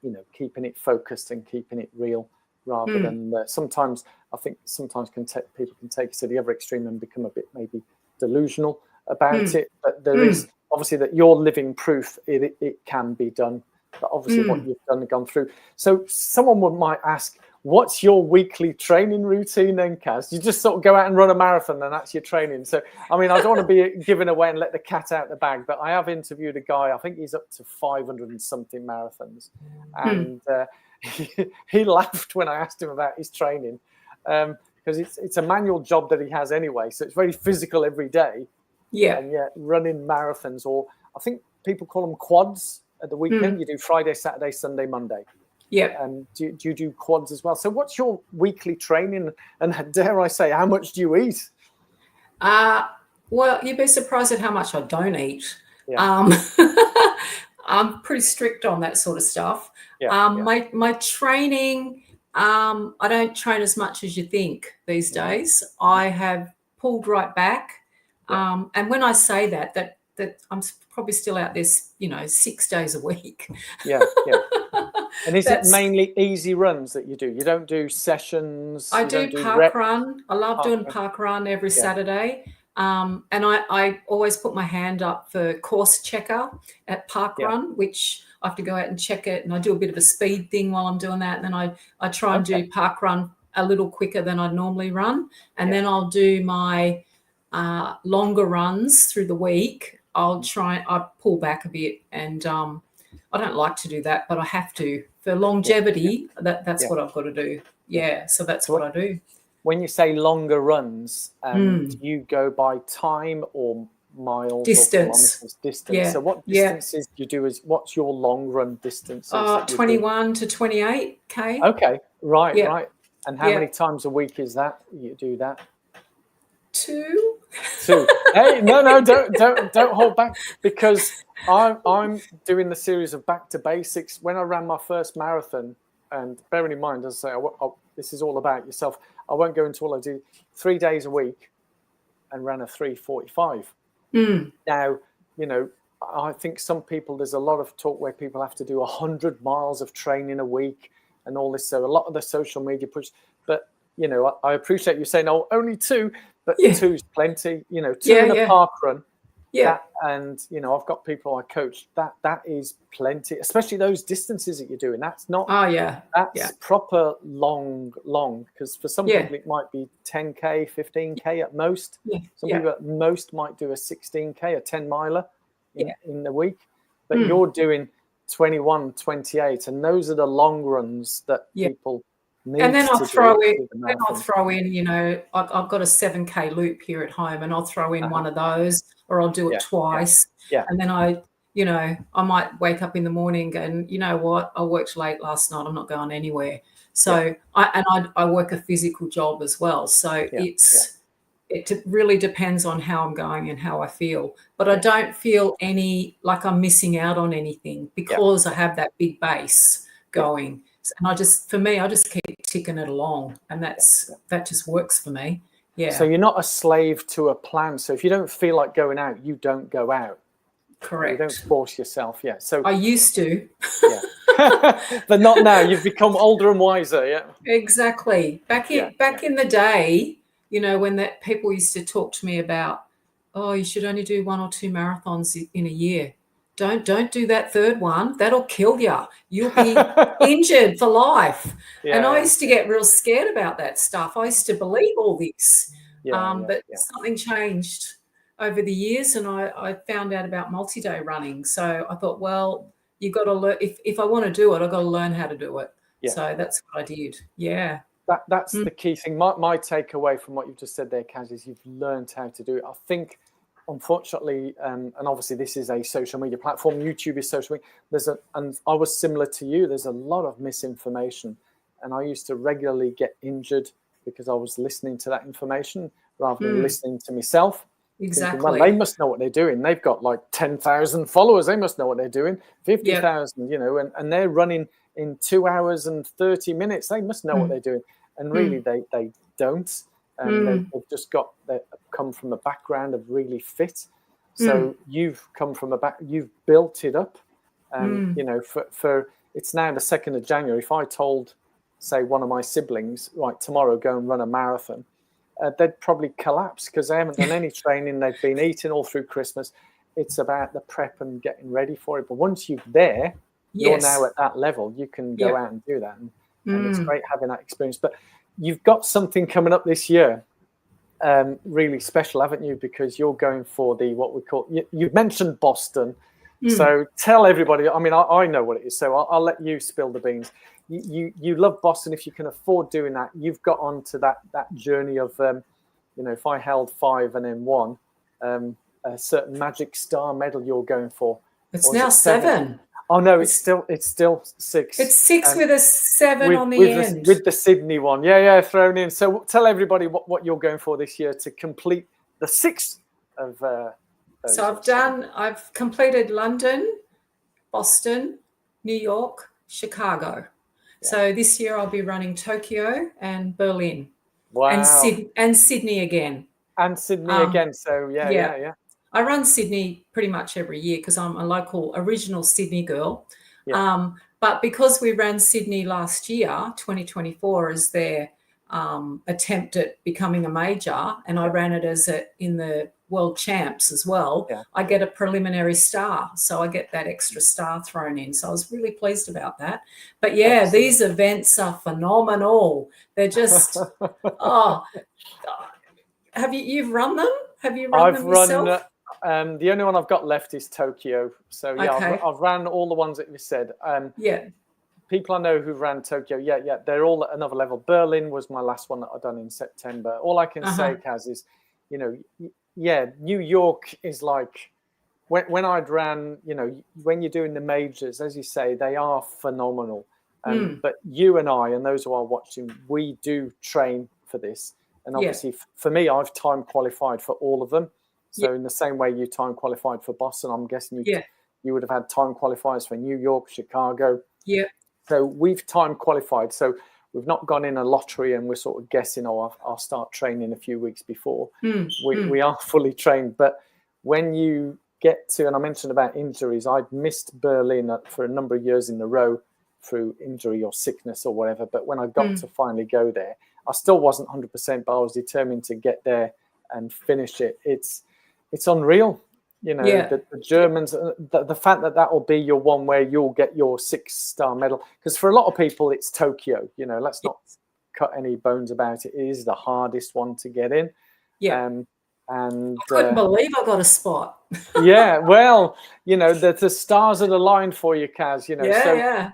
you know, keeping it focused and keeping it real rather than sometimes people can take it to the other extreme and become a bit maybe delusional about it. But there is obviously that you're living proof it can be done. But obviously what you've done and gone through. So someone might ask, what's your weekly training routine then, Kaz? You just sort of go out and run a marathon and that's your training. So, I mean, I don't want to be giving away and let the cat out the bag, but I have interviewed a guy, I think he's up to 500 and something marathons. And he laughed when I asked him about his training because it's a manual job that he has anyway. So it's very physical every day. And running marathons, or I think people call them quads. At the weekend, you do Friday, Saturday, Sunday, Monday. And do you do quads as well? So what's your weekly training? And dare I say, how much do you eat? Well, you'd be surprised at how much I don't eat. I'm pretty strict on that sort of stuff. My training, I don't train as much as you think these days. I have pulled right back. And when I say that I'm probably still out there, you know, 6 days a week. And is it mainly easy runs that you do? You don't do sessions? I do park run. I love doing park run every Saturday. And I always put my hand up for course checker at park run, which I have to go out and check it. And I do a bit of a speed thing while I'm doing that. And then I try and do park run a little quicker than I'd normally run. And then I'll do my longer runs through the week. I pull back a bit, and I don't like to do that, but I have to for longevity. That's what I've got to do. So that's what I do. When you say longer runs, do you go by time or miles? Distance. Or distance. So what distances do you do? What's your long run distance? 21 to 28K. Okay, right. And how many times a week is that you do that? 2. Hey, no, don't hold back, because I'm doing the series of back to basics. When I ran my first marathon, and bearing in mind, as I say, this is all about yourself. I won't go into all I do. 3 days a week, and ran a 3:45. Now, you know, I think some people, there's a lot of talk where people have to do 100 miles of training a week and all this. So a lot of the social media push, but you know, I appreciate you saying, oh, only 2. But 2's plenty, you know, 2 in a park run. And, you know, I've got people I coach, that is plenty, especially those distances that you're doing. That's not, that's proper long, because for some people it might be 10K, 15K at most. Some people at most might do a 16K, a 10 miler in the week. But you're doing 21, 28. And those are the long runs that people and then I'll throw in, you know, I've got a 7K loop here at home, and I'll throw in one of those, or I'll do it twice. And then I you know, I might wake up in the morning and, you know what, I worked late last night. I'm not going anywhere. So I work a physical job as well. So it really depends on how I'm going and how I feel. But I don't feel like I'm missing out on anything because I have that big base going. And I just keep ticking it along, and that just works for me. Yeah. So you're not a slave to a plan. So if you don't feel like going out, you don't go out. Correct. You don't force yourself. Yeah. So I used to. Yeah. But not now. You've become older and wiser. Yeah. Exactly. Back in the day, you know, when that people used to talk to me about, oh, you should only do 1 or 2 marathons in a year. Don't do that third one. That'll kill you. You'll be injured for life. And I used to get real scared about that stuff. I used to believe all this. But something changed over the years, and I found out about multi-day running. So I thought, well, you've got to learn. If I want to do it, I've got to learn how to do it. So that's what I did. Yeah. That's the key thing. My takeaway from what you've just said there, Kaz, is you've learned how to do it. I think, unfortunately, and obviously this is a social media platform. YouTube is social media. And I was similar to you. There's a lot of misinformation, and I used to regularly get injured because I was listening to that information rather than listening to myself. Exactly. Thinking, well, they must know what they're doing. They've got like 10,000 followers. They must know what they're doing. 50,000, you know, and they're running in 2 hours and 30 minutes. They must know what they're doing. And really, they don't. They've just come from a background of really fit. So you've come from you've built it up. You know, for it's now the 2nd of January. If I told, say, one of my siblings, right, tomorrow go and run a marathon, they'd probably collapse because they haven't done any training. They've been eating all through Christmas. It's about the prep and getting ready for it. But once you're there, you're now at that level. You can go out and do that. And it's great having that experience. But you've got something coming up this year, really special, haven't you? Because you're going for what we call, you've mentioned Boston. So tell everybody, I mean, I know what it is. So I'll let you spill the beans. You love Boston. If you can afford doing that, you've got onto that journey of, you know, if I held 5 and then 1, a certain magic star medal you're going for. It's now 7. Oh no, it's still 6. It's 6 with a 7 on the end. With the Sydney one, thrown in. So tell everybody what you're going for this year to complete the 6th of. So I've completed London, Boston, New York, Chicago. So this year I'll be running Tokyo and Berlin. Wow. And Sydney again. And Sydney again. So yeah. I run Sydney pretty much every year because I'm a local original Sydney girl. But because we ran Sydney last year, 2024, as their attempt at becoming a major, and I ran it in the World Champs as well, I get a preliminary star. So I get that extra star thrown in. So I was really pleased about that. But these events are phenomenal. They're just, you've run them? Have you run them yourself? The only one I've got left is Tokyo. So I've ran all the ones that you said. People I know who ran Tokyo, they're all at another level. Berlin was my last one that I've done in September. All I can say, Kaz, is, you know, New York is like when I'd ran, you know, when you're doing the majors, as you say, they are phenomenal. But you and I, and those who are watching, we do train for this. And obviously, for me, I've time qualified for all of them. So in the same way you time qualified for Boston, I'm guessing you would have had time qualifiers for New York, Chicago. Yeah. So we've time qualified. So we've not gone in a lottery and we're sort of guessing, I'll start training a few weeks before. We are fully trained. But when you get to, and I mentioned about injuries, I'd missed Berlin for a number of years in a row through injury or sickness or whatever. But when I got to finally go there, I still wasn't 100%, but I was determined to get there and finish it. It's unreal, you know, the Germans, the fact that will be your one where you'll get your 6-star medal. Because for a lot of people, it's Tokyo, you know, let's not cut any bones about it. It is the hardest one to get in. And I couldn't believe I got a spot. Well, you know, the stars are aligned for you, Kaz, you know.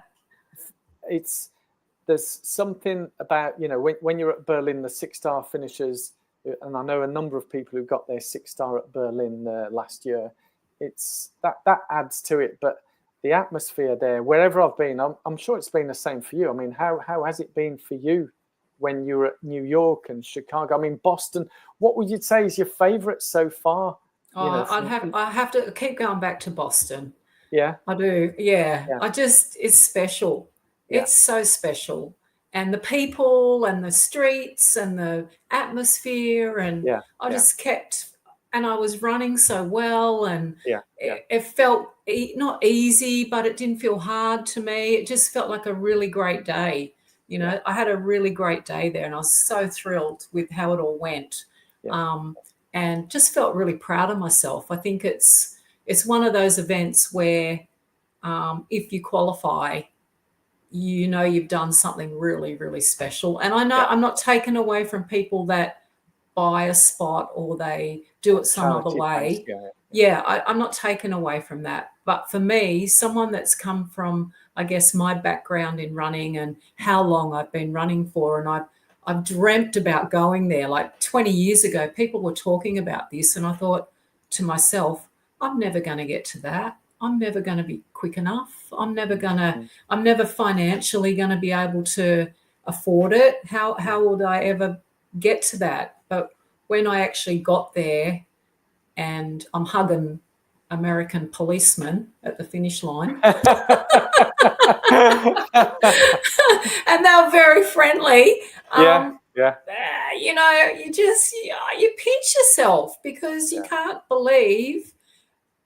There's something about, you know, when you're at Berlin, the 6-star finishers, and I know a number of people who got their 6-star at Berlin last year, it's that adds to it. But the atmosphere there, wherever I've been, I'm sure it's been the same for you. I mean, how has it been for you when you were at New York and Chicago? I mean, Boston. What would you say is your favorite so far? I have to keep going back to Boston. Yeah, I do. Yeah. yeah, It's special. yeah, It's so special. And the people and the streets and the atmosphere. And yeah, I yeah, just kept, and I was running so well. And yeah, yeah, it felt not easy, but it didn't feel hard to me. It just felt like a really great day. yeah, I had a really great day there and I was so thrilled with how it all went. yeah. And just felt really proud of myself. I think it's one of those events where if you qualify, you've done something really, really special. And I know I'm not taken away from people that buy a spot or they do it some other Charity events, way. yeah. Yeah, I'm not taken away from that. But for me, someone that's come from, I guess, my background in running and how long I've been running for, and I've dreamt about going there. Like 20 years ago, people were talking about this, and I thought to myself, I'm never going to get to that. I'm never going to be quick enough. I'm never financially going to be able to afford it. How would I ever get to that? But when I actually got there and I'm hugging American policemen at the finish line, and they were very friendly. Yeah, yeah, You pinch yourself because you can't believe.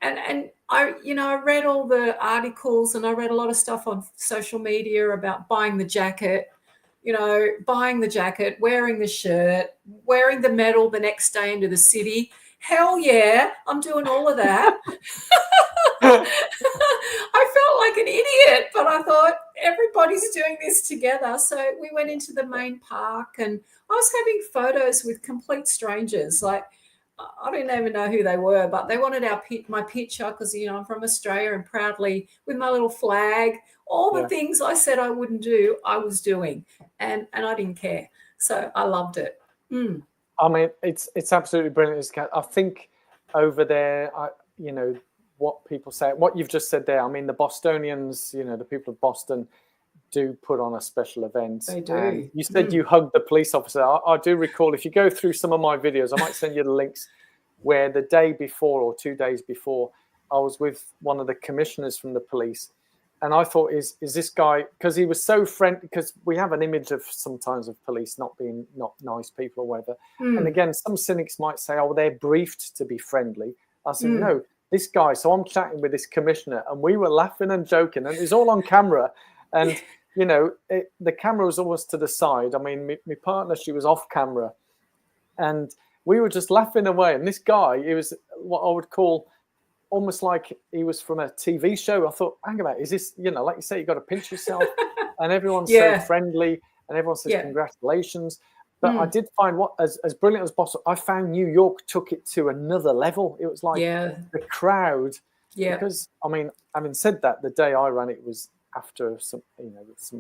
And I read all the articles and I read a lot of stuff on social media about buying the jacket, wearing the shirt, wearing the medal the next day into the city. Hell yeah, I'm doing all of that. I felt like an idiot, but I thought everybody's doing this together. So we went into the main park and I was having photos with complete strangers. Like, I didn't even know who they were, but they wanted my picture because, I'm from Australia and proudly with my little flag. All the things I said I wouldn't do, I was doing, and I didn't care. So I loved it. I mean, it's absolutely brilliant. I think over there, what people say, what you've just said there. I mean, the Bostonians, the people of Boston, do put on a special event. They do. And you said you hugged the police officer. I do recall, if you go through some of my videos, I might send you the links, where the day before or 2 days before, I was with one of the commissioners from the police. And I thought, is this guy, because he was so friendly, because we have an image of sometimes of police not being not nice people or whatever. And again, some cynics might say, oh, they're briefed to be friendly. I said, no, this guy. So I'm chatting with this commissioner and we were laughing and joking and it's all on camera. And, the camera was almost to the side. I mean, my partner, she was off camera and we were just laughing away. And this guy, he was what I would call almost like he was from a TV show. I thought, hang about, is this, like you say, you got to pinch yourself and everyone's so friendly and everyone says congratulations. But I did find as brilliant as Boston, I found New York took it to another level. It was like the crowd. Yeah. Because, I mean, having said that, the day I ran it was after some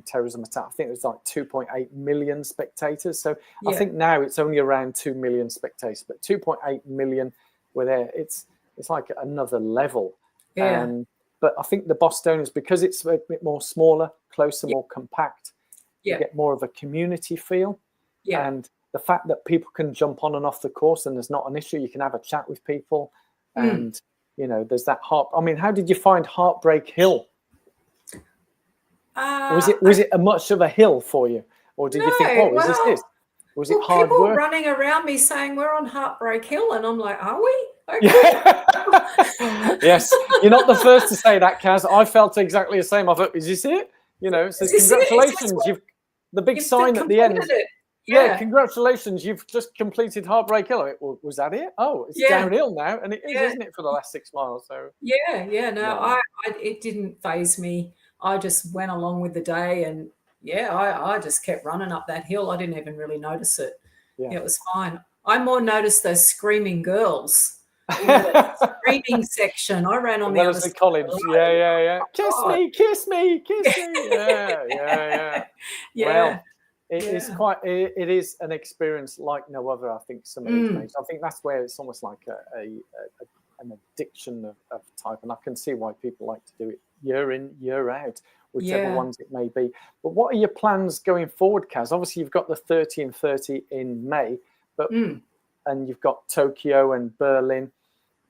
terrorism attack. I think it was like 2.8 million spectators. So I think now it's only around 2 million spectators, but 2.8 million were there. It's like another level. Yeah. But I think the Bostonians, because it's a bit more smaller, closer, more compact, you get more of a community feel. Yeah. And the fact that people can jump on and off the course and there's not an issue, you can have a chat with people. And, there's that I mean, how did you find Heartbreak Hill? Was it a much of a hill for you? Or did you think, this? Was it hard people work? Running around me saying we're on Heartbreak Hill, and I'm like, are we? Okay. Yes, you're not the first to say that, Kaz. I felt exactly the same. I thought, is this it? It says congratulations. You've the big sign at the end. Yeah, congratulations. You've just completed Heartbreak Hill. Well, was that it? Oh, it's downhill now, and it is, isn't it, for the last 6 miles? So it didn't faze me. I just went along with the day, and I just kept running up that hill. I didn't even really notice it. Yeah, it was fine. I more noticed those screaming girls. The screaming section. I ran on the other side. College. Yeah. Kiss me. Yeah. Well, it is an experience like no other. I think some age. I think that's where it's almost like a an addiction of type, and I can see why people like to do it year in, year out, whichever ones it may be. But what are your plans going forward, Kaz? Obviously, you've got the 30 and 30 in May, but and you've got Tokyo and Berlin.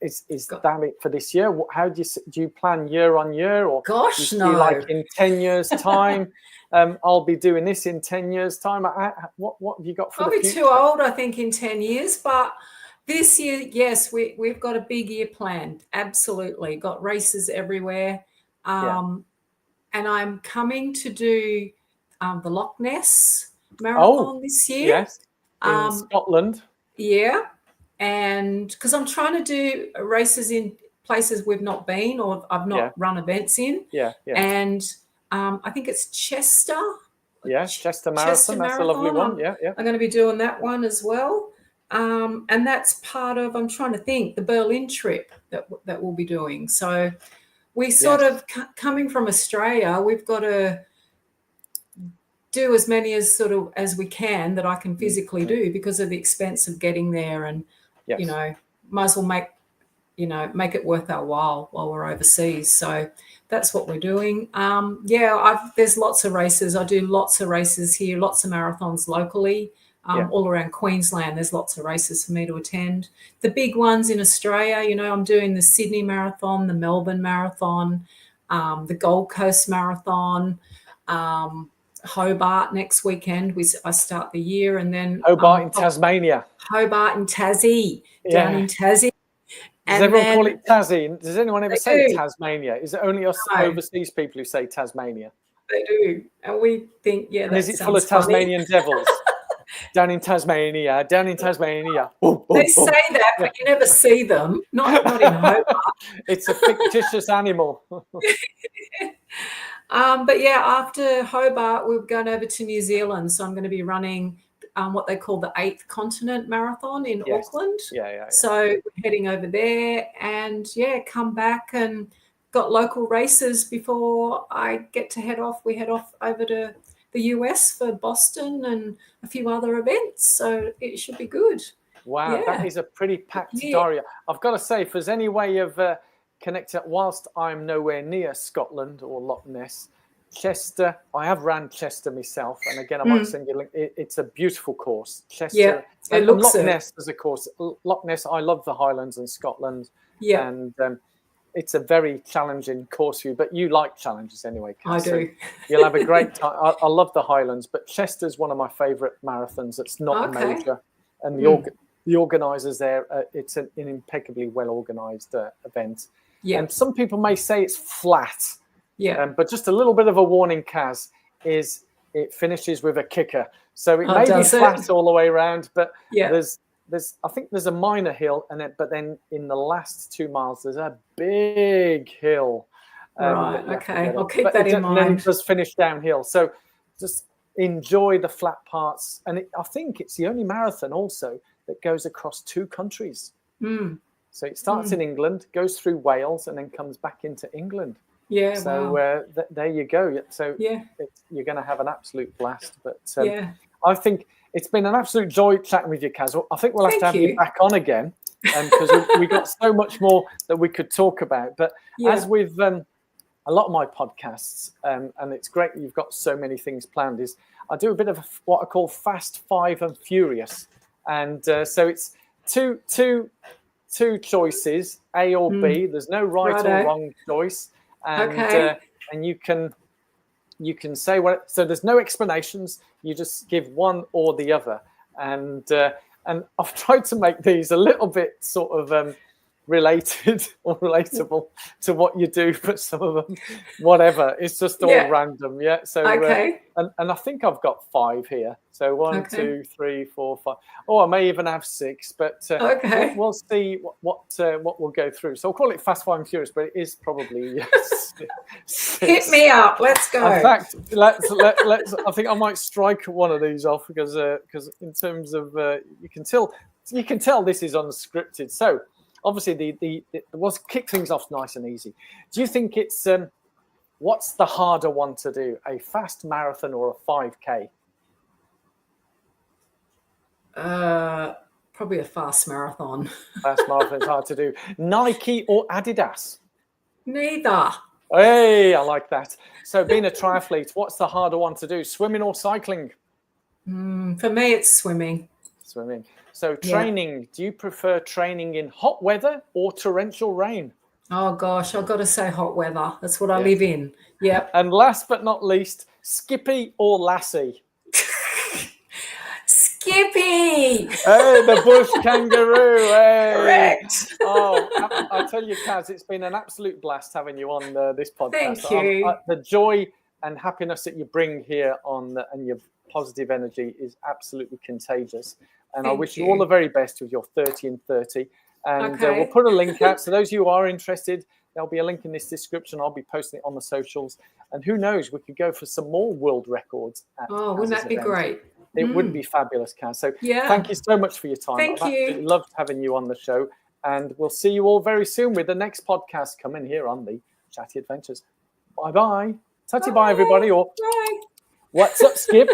Is that it for this year? How do you plan year on year, or gosh, do you no, like in 10 years time? I'll be doing this in 10 years time. What have you got for I'll the be future? too old, I think, in 10 years, but this year, yes, we've got a big year planned. Absolutely. Got races everywhere. And I'm coming to do the Loch Ness Marathon this year. Yes, in Scotland. Yeah. And because I'm trying to do races in places we've not been or I've not run events in. Yeah. And I think it's Chester. Yeah, Chester Marathon. That's a lovely one. Yeah. I'm going to be doing that one as well. And that's part of, I'm trying to think, the Berlin trip that we'll be doing. So we sort of, coming from Australia, we've got to do as many as we can that I can physically do because of the expense of getting there, and you know, might as well make it worth our while we're overseas. So that's what we're doing. There's lots of races. I do lots of races here, lots of marathons locally, all around Queensland. There's lots of races for me to attend. The big ones in Australia, you know, I'm doing the Sydney Marathon, the Melbourne Marathon, the Gold Coast Marathon, Hobart next weekend. I start the year, and then Hobart in Tasmania. Hobart in Tassie, down in Tassie. Does everyone call it Tassie? Does anyone ever say Tasmania? Is it only us overseas people who say Tasmania? They do, and we think, and is it full of Tasmanian devils? Down in Tasmania, down in Tasmania. They say that, but you never see them. Not in Hobart. It's a fictitious animal. But yeah, after Hobart, we're going over to New Zealand. So I'm going to be running what they call the 8th Continent Marathon in Auckland. So we're heading over there and come back, and got local races before I get to head off. We head off over to the US for Boston and a few other events. So it should be good. Wow, that is a pretty packed diary. I've got to say, if there's any way of connecting, whilst I'm nowhere near Scotland or Loch Ness, Chester, I have ran Chester myself, and again, I might send you a link. It's a beautiful course. Chester, and Loch Ness is a course. Loch Ness, I love the Highlands and Scotland, and it's a very challenging course for you. But you like challenges anyway, Kaz, I do. You'll have a great time. I love the Highlands, but Chester's one of my favourite marathons. It's not a major, and the organisers there, it's an impeccably well organised event. And some people may say it's flat. But just a little bit of a warning, Kaz, is it finishes with a kicker. So it may be flat all the way around, but there's I think there's a minor hill, but then in the last 2 miles there's a big hill. Right. Okay. I'll keep that in mind. And then it does finish downhill. So just enjoy the flat parts. And I think it's the only marathon also that goes across 2 countries. So it starts in England, goes through Wales, and then comes back into England. So there you go. So you're going to have an absolute blast. But I think it's been an absolute joy chatting with you, Kaz. I think we'll have you back on again because we got so much more that we could talk about. But as with a lot of my podcasts, and it's great that you've got so many things planned, is I do a bit of what I call Fast, 5 and Furious. And so it's two choices, A or B. There's no right or wrong choice. And you can say what. So there's no explanations. You just give one or the other. And I've tried to make these a little bit sort of related or relatable to what you do, but some of them, whatever, it's just all random. So and I think I've got 5 here. So 1, 2, 3, 4, 5. Oh, I may even have 6, but we'll see what we'll go through. So I'll call it Fast, 5 and Furious, but it is probably 6. Hit me up. Let's go. In fact, let's. I think I might strike one of these off because in terms of you can tell this is unscripted. So obviously we'll kick things off nice and easy. Do you think it's what's the harder one to do, a fast marathon or a 5K? Probably a fast marathon. Fast marathon's hard to do. Nike or Adidas? Neither. Hey, I like that. So being a triathlete, what's the harder one to do, swimming or cycling? For me, it's swimming. Swimming. So training, do you prefer training in hot weather or torrential rain? Oh, gosh, I've got to say hot weather. That's what I live in. Yep. And last but not least, Skippy or Lassie? Skippy! Hey, the bush kangaroo. Hey. Correct. Oh, I tell you, Kaz, it's been an absolute blast having you on this podcast. Thank you. The joy and happiness that you bring here and your positive energy is absolutely contagious. And I wish you all the very best with your 30 and 30. And we'll put a link out. So those who are interested, there'll be a link in this description. I'll be posting it on the socials. And who knows, we could go for some more world records. Wouldn't that be great? It would be fabulous, Kaz. So yeah. Thank you so much for your time. Thank I've you. absolutely loved having you on the show. And we'll see you all very soon with the next podcast coming here on the Chatty Adventures. Bye-bye. Bye, everybody. Or bye. What's up, Skip?